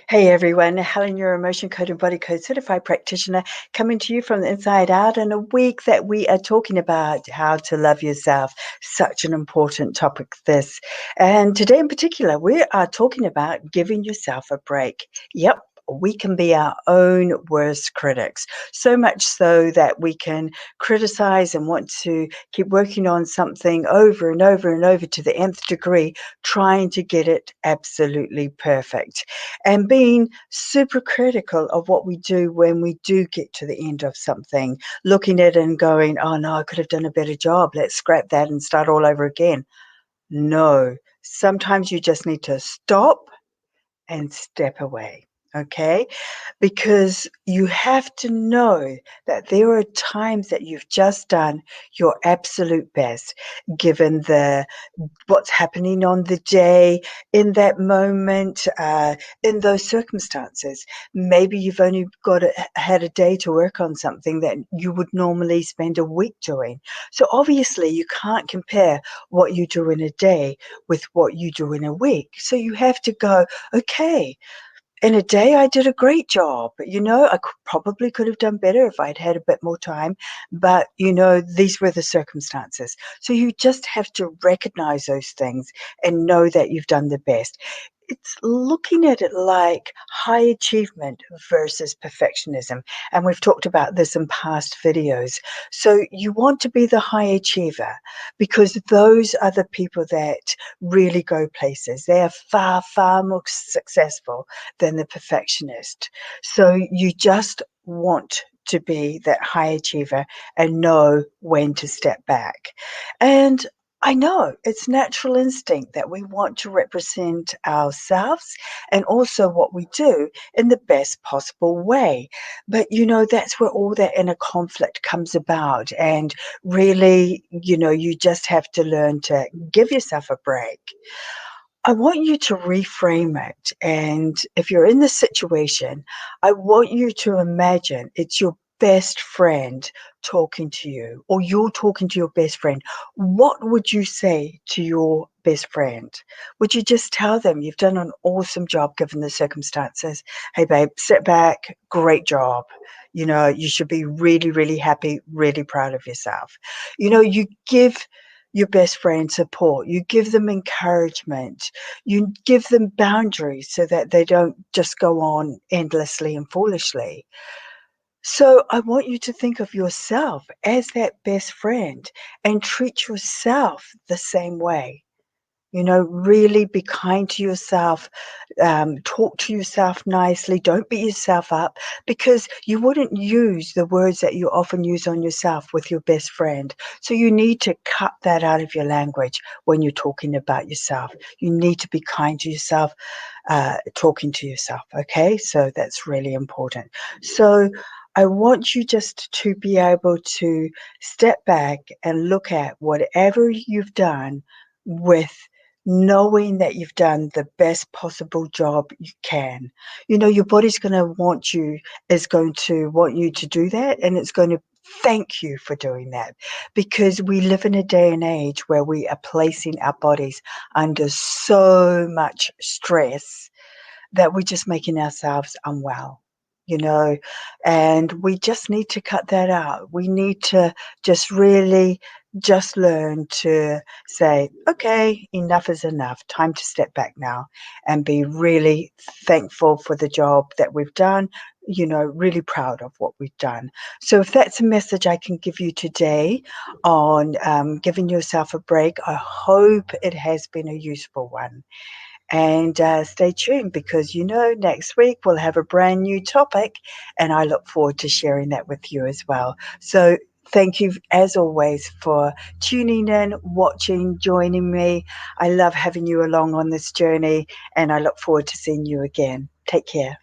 Hey everyone, Helen, your emotion code and body code certified practitioner, coming to you from the inside out in a week that we are talking about how to love yourself. Such an important topic, this. And today in particular, we are talking about giving yourself a break. Yep. We can be our own worst critics, so much so that we can criticize and want to keep working on something over and over and over to the nth degree, trying to get it absolutely perfect and being super critical of what we do when we do get to the end of something, looking at it and going, oh no, I could have done a better job. Let's scrap that and start all over again. No, sometimes you just need to stop and step away. Okay, because you have to know that there are times that you've just done your absolute best, given the what's happening on the day, in that moment, in those circumstances. Maybe you've only had a day to work on something that you would normally spend a week doing. So obviously you can't compare what you do in a day with what you do in a week. So you have to go, okay, in a day, I did a great job. I probably could have done better if I'd had a bit more time, but these were the circumstances. So you just have to recognize those things and know that you've done the best. It's looking at it like high achievement versus perfectionism. And we've talked about this in past videos. So you want to be the high achiever because those are the people that really go places. They are far, far more successful than the perfectionist. So you just want to be that high achiever and know when to step back. And I know it's natural instinct that we want to represent ourselves and also what we do in the best possible way. But, that's where all that inner conflict comes about. And really, you just have to learn to give yourself a break. I want you to reframe it. And if you're in this situation, I want you to imagine it's your best friend talking to you, or you're talking to your best friend. What would you say to your best friend? Would you just tell them you've done an awesome job given the circumstances? Hey, babe, sit back. Great job. You should be really, really happy, really proud of yourself. You give your best friend support, you give them encouragement, you give them boundaries so that they don't just go on endlessly and foolishly. So I want you to think of yourself as that best friend and treat yourself the same way. Really be kind to yourself, talk to yourself nicely, don't beat yourself up because you wouldn't use the words that you often use on yourself with your best friend. So you need to cut that out of your language when you're talking about yourself. You need to be kind to yourself, talking to yourself. Okay, so that's really important. So I want you just to be able to step back and look at whatever you've done with knowing that you've done the best possible job you can. Your body's going to is going to want you to do that, and it's going to thank you for doing that because we live in a day and age where we are placing our bodies under so much stress that we're just making ourselves unwell, you know, and we just need to cut that out. We need to just really just learn to say, okay, enough is enough. Time to step back now and be really thankful for the job that we've done, really proud of what we've done. So if that's a message I can give you today on giving yourself a break, I hope it has been a useful one. And stay tuned because next week we'll have a brand new topic, and I look forward to sharing that with you as well. So, thank you as always for tuning in, watching, joining me. I love having you along on this journey, and I look forward to seeing you again. Take care.